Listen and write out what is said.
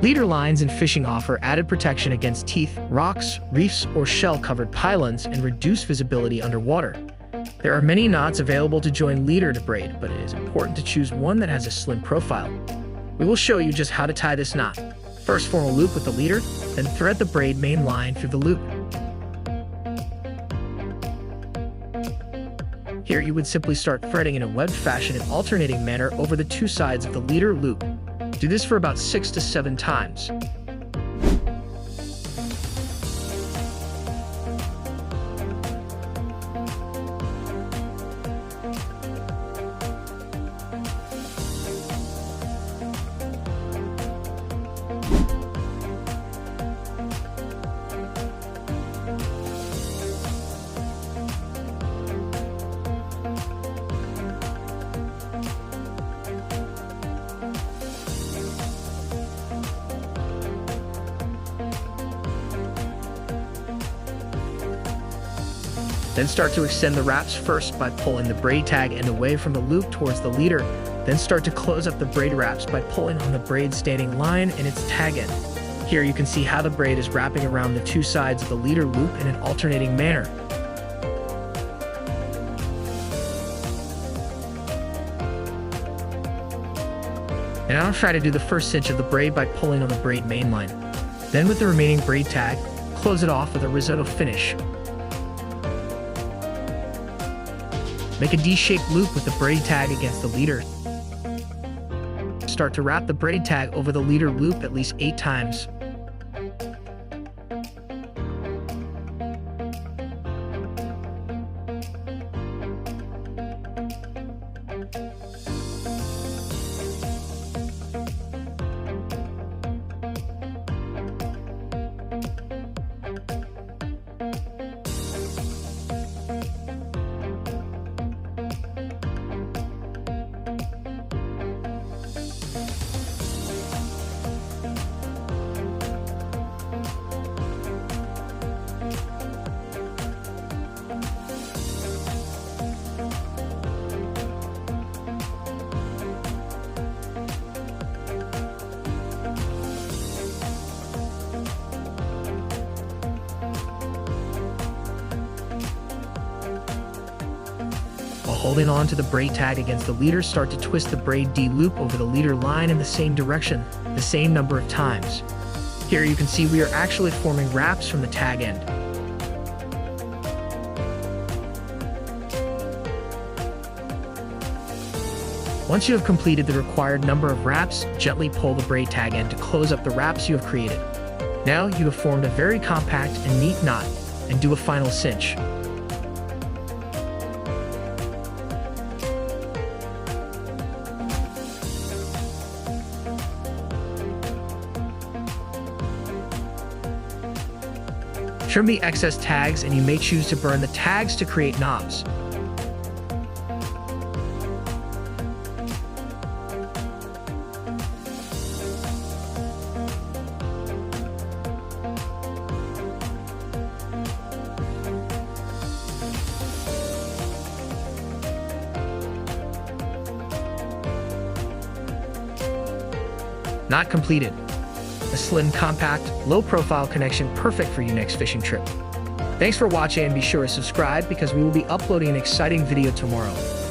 Leader lines in fishing offer added protection against teeth, rocks, reefs, or shell-covered pylons and reduce visibility underwater. There are many knots available to join leader to braid, but it is important to choose one that has a slim profile. We will show you just how to tie this knot. First, form a loop with the leader, then thread the braid main line through the loop. Here you would simply start threading in a webbed fashion in alternating manner over the two sides of the leader loop. Do this for about 6 to 7 times. Then start to extend the wraps first by pulling the braid tag end away from the loop towards the leader. Then start to close up the braid wraps by pulling on the braid standing line and its tag end. Here you can see how the braid is wrapping around the two sides of the leader loop in an alternating manner. And now try to do the first cinch of the braid by pulling on the braid main line. Then with the remaining braid tag, close it off with a risotto finish. Make a D-shaped loop with the braid tag against the leader. Start to wrap the braid tag over the leader loop at least 8 times. While holding on to the braid tag against the leader, start to twist the braid D loop over the leader line in the same direction, the same number of times. Here you can see we are actually forming wraps from the tag end. Once you have completed the required number of wraps, gently pull the braid tag end to close up the wraps you have created. Now you have formed a very compact and neat knot, and do a final cinch. Trim the excess tags, and you may choose to burn the tags to create knobs. Knot completed. A slim, compact, low-profile connection perfect for your next fishing trip. Thanks for watching, and be sure to subscribe because we will be uploading an exciting video tomorrow.